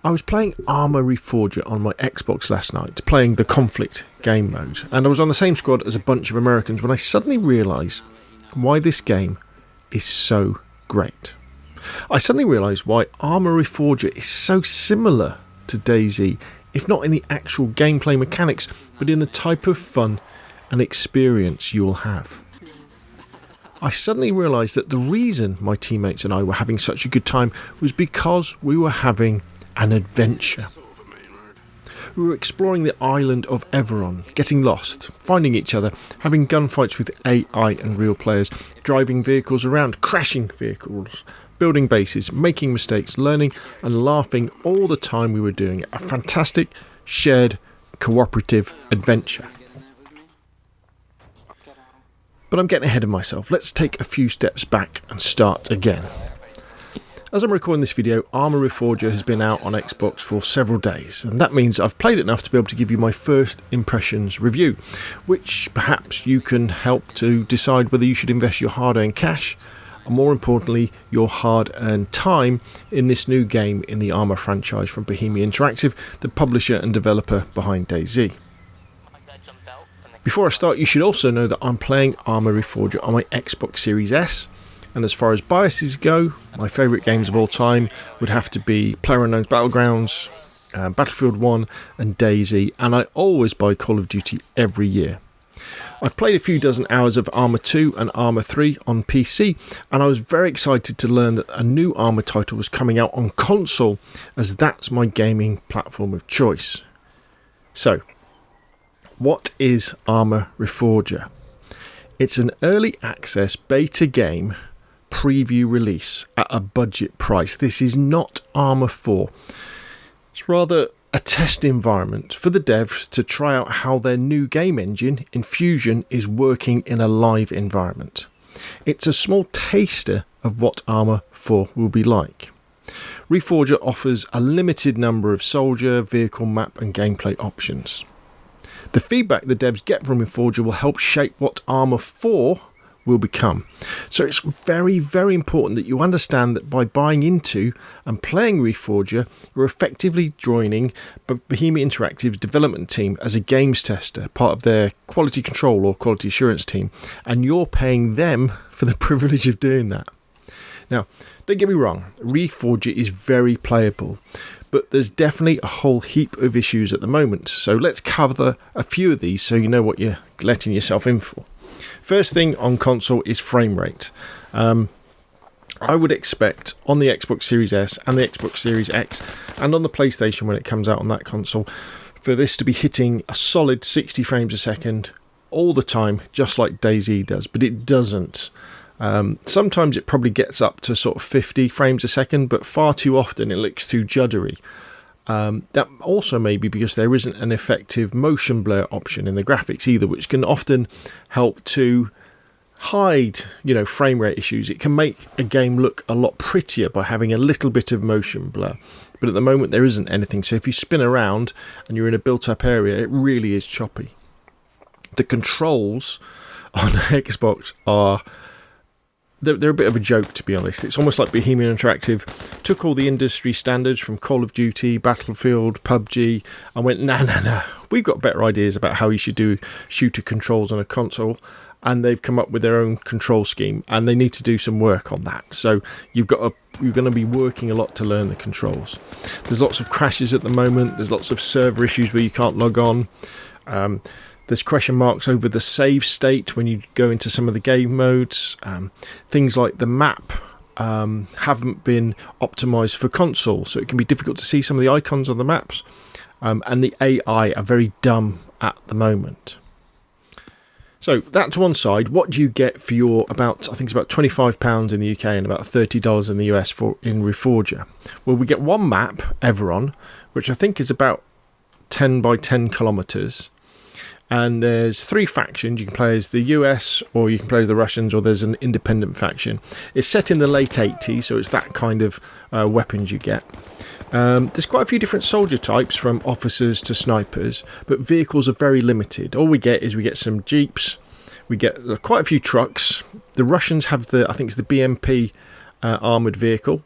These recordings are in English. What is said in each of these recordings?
I was playing Arma Reforger on my Xbox last night, playing the Conflict game mode, and I was on the same squad as a bunch of Americans when I suddenly realised why this game is so great. I suddenly realised why Arma Reforger is so similar to DayZ, if not in the actual gameplay mechanics, but in the type of fun and experience you'll have. I suddenly realised that the reason my teammates and I were having such a good time was because we were having an adventure. We were exploring the island of Everon, getting lost, finding each other, having gunfights with AI and real players, driving vehicles around, crashing vehicles, building bases, making mistakes, learning and laughing all the time we were doing it. A fantastic, shared, cooperative adventure. But I'm getting ahead of myself. Let's take a few steps back and start again. As I'm recording this video, Arma Reforger has been out on Xbox for several days, and that means I've played enough to be able to give you my first impressions review, which perhaps you can help to decide whether you should invest your hard-earned cash, and more importantly, your hard-earned time in this new game in the Arma franchise from Bohemia Interactive, the publisher and developer behind DayZ. Before I start, you should also know that I'm playing Arma Reforger on my Xbox Series S, and as far as biases go, my favourite games of all time would have to be PlayerUnknown's Battlegrounds, Battlefield 1 and DayZ, and I always buy Call of Duty every year. I've played a few dozen hours of Arma 2 and Arma 3 on PC, and I was very excited to learn that a new Arma title was coming out on console, as that's my gaming platform of choice. So, what is Arma Reforger? It's an early access beta game preview release at a budget price. This is not Arma 4. It's rather a test environment for the devs to try out how their new game engine, Infusion, is working in a live environment. It's a small taster of what Arma 4 will be like. Reforger offers a limited number of soldier, vehicle, map and gameplay options. The feedback the devs get from Reforger will help shape what Arma 4 will become. So it's very, very important that you understand that by buying into and playing Reforger, you're effectively joining Bohemia Interactive's development team as a games tester, part of their quality control or quality assurance team, and you're paying them for the privilege of doing that. Now, don't get me wrong, Reforger is very playable, but there's definitely a whole heap of issues at the moment. So let's cover a few of these so you know what you're letting yourself in for. First thing on console is frame rate. I would expect on the Xbox Series S and the Xbox Series X and on the PlayStation when it comes out on that console for this to be hitting a solid 60 frames a second all the time, just like DayZ does, but it doesn't. Sometimes it probably gets up to sort of 50 frames a second, but far too often it looks too juddery. That also may be because there isn't an effective motion blur option in the graphics either, which can often help to hide, frame rate issues. It can make a game look a lot prettier by having a little bit of motion blur, but at the moment there isn't anything. So if you spin around and you're in a built-up area, it really is choppy. The controls on Xbox are they're a bit of a joke, to be honest. It's almost like Bohemia Interactive took all the industry standards from Call of Duty, Battlefield, PUBG, and went, nah, we've got better ideas about how you should do shooter controls on a console, and they've come up with their own control scheme, and they need to do some work on that. So you're going to be working a lot to learn the controls. There's lots of crashes at the moment. There's lots of server issues where you can't log on. There's question marks over the save state when you go into some of the game modes. Things like the map haven't been optimized for console, so it can be difficult to see some of the icons on the maps. And the AI are very dumb at the moment. So that's one side. What do you get for your I think it's about £25 in the UK and about $30 in the US in Reforger? Well, we get one map, Everon, which I think is about 10 by 10 kilometers. And there's 3 factions. You can play as the US, or you can play as the Russians, or there's an independent faction. It's set in the late 80s, so it's that kind of weapons you get. There's quite a few different soldier types, from officers to snipers, but vehicles are very limited. All we get some jeeps, we get quite a few trucks. The Russians have I think it's the BMP armoured vehicle.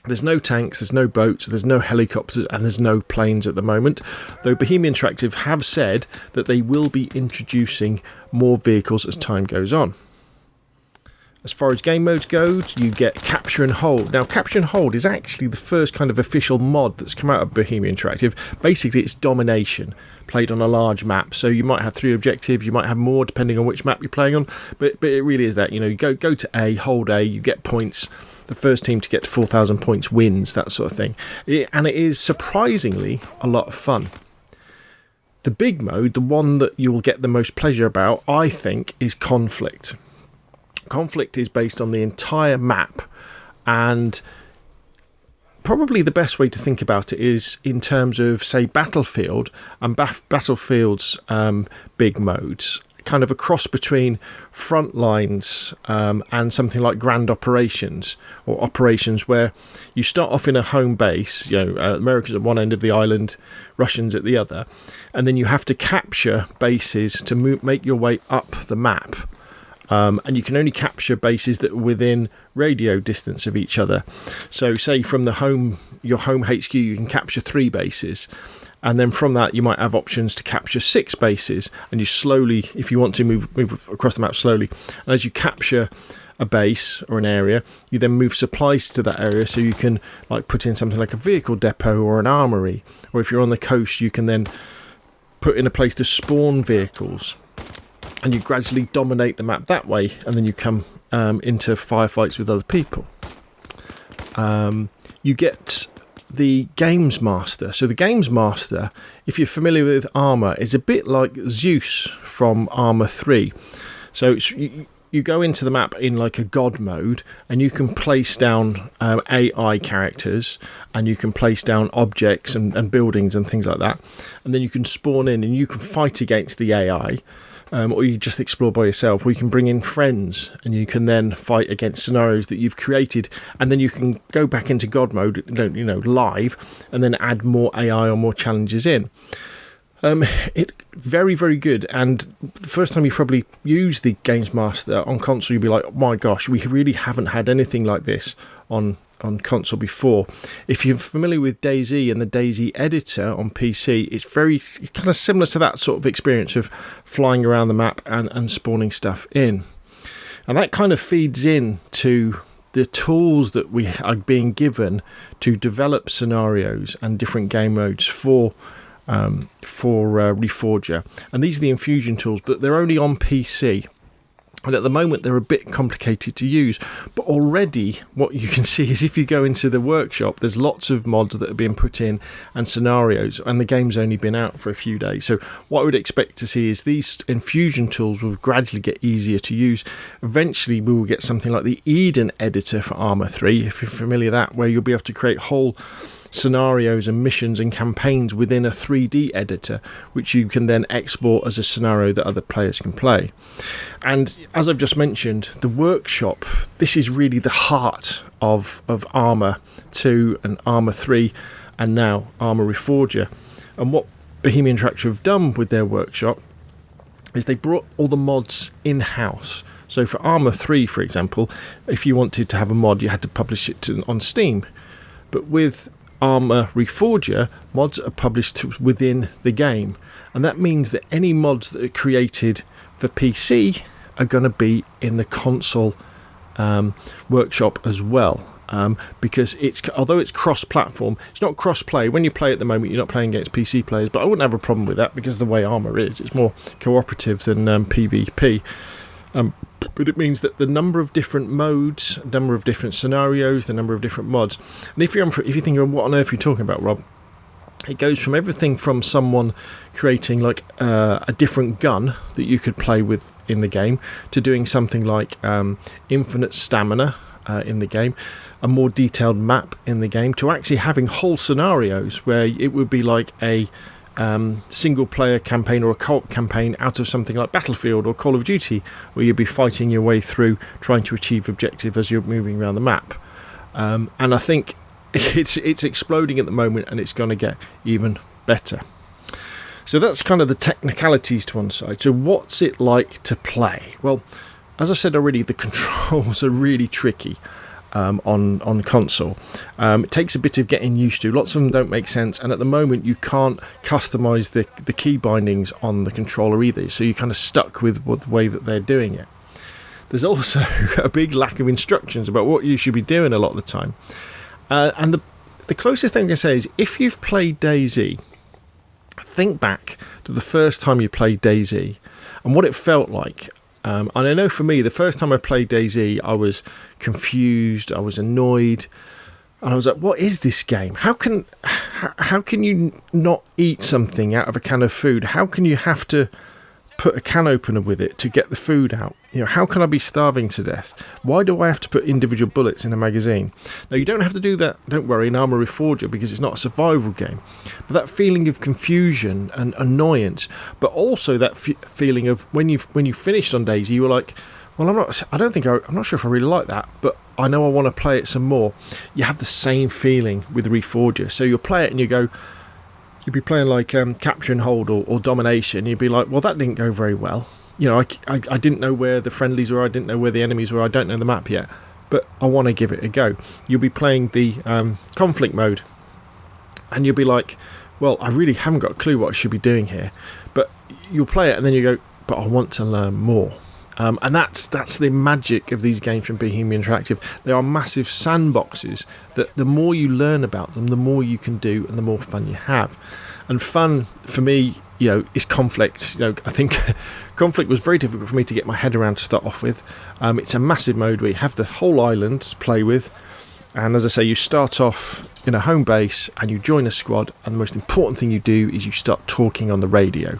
There's no tanks, there's no boats, there's no helicopters, and there's no planes at the moment, though Bohemia Interactive have said that they will be introducing more vehicles as time goes on. As far as game modes go, you get Capture and Hold. Now, Capture and Hold is actually the first kind of official mod that's come out of Bohemia Interactive. Basically, it's domination, played on a large map. So you might have 3 objectives, you might have more depending on which map you're playing on. But it really is that, you go to A, hold A, you get points. The first team to get to 4,000 points wins, that sort of thing. And it is surprisingly a lot of fun. The big mode, the one that you'll get the most pleasure about, I think, is Conflict. Conflict is based on the entire map, and probably the best way to think about it is in terms of, say, Battlefield and Battlefield's big modes, kind of a cross between Frontlines and something like Grand Operations, or Operations, where you start off in a home base, Americans at one end of the island, Russians at the other, and then you have to capture bases to make your way up the map. And you can only capture bases that are within radio distance of each other. So say from your home HQ, you can capture 3 bases. And then from that, you might have options to capture 6 bases. And you slowly, if you want to, move across the map slowly. And as you capture a base or an area, you then move supplies to that area. So you can put in something like a vehicle depot or an armory. Or if you're on the coast, you can then put in a place to spawn vehicles. And you gradually dominate the map that way, and then you come into firefights with other people. You get the Games Master. So the Games Master, if you're familiar with Arma, is a bit like Zeus from Arma 3. So you go into the map in like a god mode, and you can place down AI characters, and you can place down objects and buildings and things like that. And then you can spawn in, and you can fight against the AI. Or you just explore by yourself, or you can bring in friends, and you can then fight against scenarios that you've created, and then you can go back into God mode, live, and then add more AI or more challenges in. It very, very good, and the first time you probably use the Games Master on console, you'll be like, oh my gosh, we really haven't had anything like this on console before. If you're familiar with DayZ and the DayZ editor on PC, it's very kind of similar to that sort of experience of flying around the map and spawning stuff in. And that kind of feeds in to the tools that we are being given to develop scenarios and different game modes for Reforger. And these are the infusion tools, but they're only on PC. And at the moment, they're a bit complicated to use. But already, what you can see is if you go into the workshop, there's lots of mods that are being put in and scenarios, and the game's only been out for a few days. So what I would expect to see is these infusion tools will gradually get easier to use. Eventually, we will get something like the Eden editor for Arma 3, if you're familiar with that, where you'll be able to create whole scenarios and missions and campaigns within a 3D editor, which you can then export as a scenario that other players can play. And as I've just mentioned, the workshop, this is really the heart of Arma 2 and Arma 3 and now Arma Reforger. And what Bohemia Interactive have done with their workshop is they brought all the mods in-house. So for Arma 3, for example, if you wanted to have a mod, you had to publish it on Steam. But with Arma Reforger, mods are published within the game, and that means that any mods that are created for PC are going to be in the console workshop as well, because although it's cross-platform, it's not cross-play. When you play at the moment, you're not playing against PC players, but I wouldn't have a problem with that because of the way Arma is. It's more cooperative than PvP. But it means that the number of different modes, number of different scenarios, the number of different mods. And if you're thinking, what on earth are you talking about, Rob? It goes from everything from someone creating like a different gun that you could play with in the game, to doing something like infinite stamina in the game, a more detailed map in the game, to actually having whole scenarios where it would be like a single player campaign or a co-op campaign out of something like Battlefield or Call of Duty, where you'd be fighting your way through trying to achieve objective as you're moving around the map. And I think it's exploding at the moment, and it's going to get even better. So that's kind of the technicalities to one side. So what's it like to play? Well, as I said already, the controls are really tricky. on console. It takes a bit of getting used to. Lots of them don't make sense, and at the moment you can't customize the key bindings on the controller either, so you're kind of stuck with the way that they're doing it. There's also a big lack of instructions about what you should be doing a lot of the time. And the closest thing I can say is, if you've played DayZ, think back to the first time you played DayZ and what it felt like. And I know for me, the first time I played DayZ, I was confused, I was annoyed, and I was like, what is this game? How can you not eat something out of a can of food? How can you have to put a can opener with it to get the food out? How can I be starving to death? Why do I have to put individual bullets in a magazine? Now, you don't have to do that, don't worry, in Arma Reforger, because it's not a survival game. But that feeling of confusion and annoyance, but also that feeling of when you finished on DayZ, you were like, well, I'm not sure if I really like that, but I know I want to play it some more. You have the same feeling with Reforger. So you'll play it and you'll be playing like capture and hold or domination. You'd be like, well, that didn't go very well. I didn't know where the friendlies were. I didn't know where the enemies were. I don't know the map yet, but I want to give it a go. You'll be playing the conflict mode, and you'll be like, well, I really haven't got a clue what I should be doing here. But you'll play it, and then you go, but I want to learn more. And that's the magic of these games from Bohemia Interactive. They are massive sandboxes that the more you learn about them, the more you can do and the more fun you have. And fun for me, is conflict. I think conflict was very difficult for me to get my head around to start off with. It's a massive mode where you have the whole island to play with. And as I say, you start off in a home base and you join a squad. And the most important thing you do is you start talking on the radio.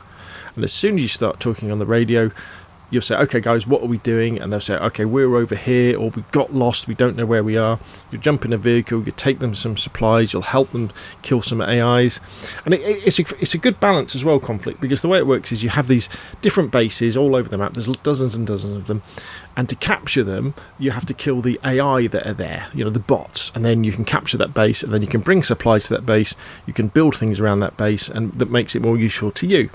And as soon as you start talking on the radio, you'll say, okay guys, what are we doing? And they'll say, okay, we're over here, or we got lost, we don't know where we are. You jump in a vehicle, you take them some supplies, you'll help them kill some AIs. And it's a good balance as well, conflict, because the way it works is you have these different bases all over the map. There's dozens and dozens of them, and to capture them you have to kill the AI that are there, the bots, and then you can capture that base, and then you can bring supplies to that base, you can build things around that base, and that makes it more useful to you.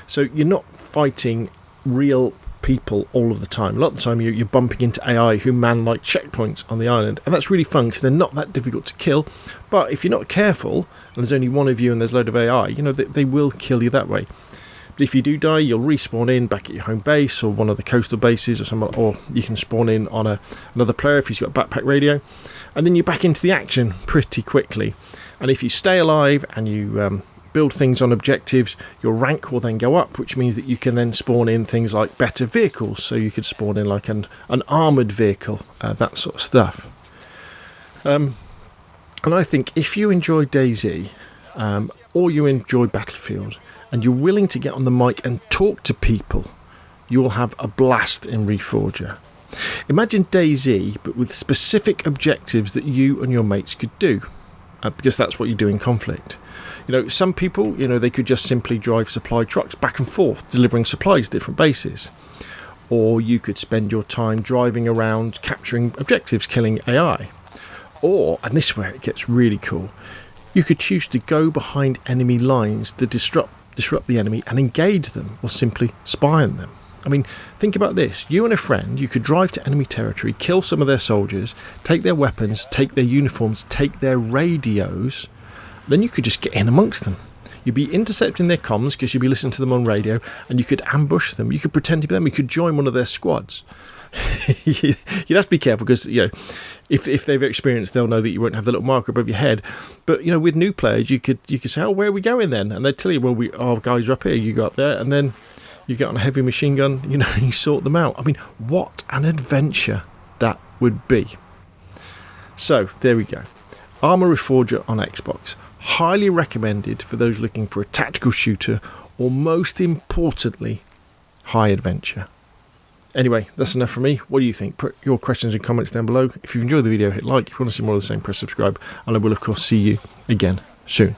So you're not fighting real people all of the time. A lot of the time you're bumping into AI who man like checkpoints on the island, and that's really fun because they're not that difficult to kill. But if you're not careful and there's only one of you and there's a load of AI, they will kill you that way. But if you do die, you'll respawn in back at your home base or one of the coastal bases or something, or you can spawn in on another player if he's got a backpack radio, and then you're back into the action pretty quickly. And if you stay alive and you build things on objectives, your rank will then go up, which means that you can then spawn in things like better vehicles. So you could spawn in like an armoured vehicle, that sort of stuff. And I think if you enjoy DayZ, or you enjoy Battlefield, and you're willing to get on the mic and talk to people, you will have a blast in Reforger. Imagine DayZ, but with specific objectives that you and your mates could do, because that's what you do in conflict. Some people, they could just simply drive supply trucks back and forth, delivering supplies to different bases. Or you could spend your time driving around, capturing objectives, killing AI. Or, and this is where it gets really cool, you could choose to go behind enemy lines to disrupt the enemy and engage them, or simply spy on them. I mean, think about this. You and a friend, you could drive to enemy territory, kill some of their soldiers, take their weapons, take their uniforms, take their radios. Then you could just get in amongst them. You'd be intercepting their comms because you'd be listening to them on radio, and you could ambush them. You could pretend to be them. You could join one of their squads. You'd have to be careful because if they've experienced, they'll know that you won't have the little marker above your head. But with new players, you could say, "Oh, where are we going then?" And they'd tell you, "Well, our guys are up here. You go up there," and then you get on a heavy machine gun. And you sort them out. I mean, what an adventure that would be. So there we go. Arma Reforger on Xbox. Highly recommended for those looking for a tactical shooter, or most importantly, high adventure. Anyway, that's enough from me. What do you think? Put your questions and comments down below. If you've enjoyed the video, hit like. If you want to see more of the same, press subscribe. And I will, of course, see you again soon.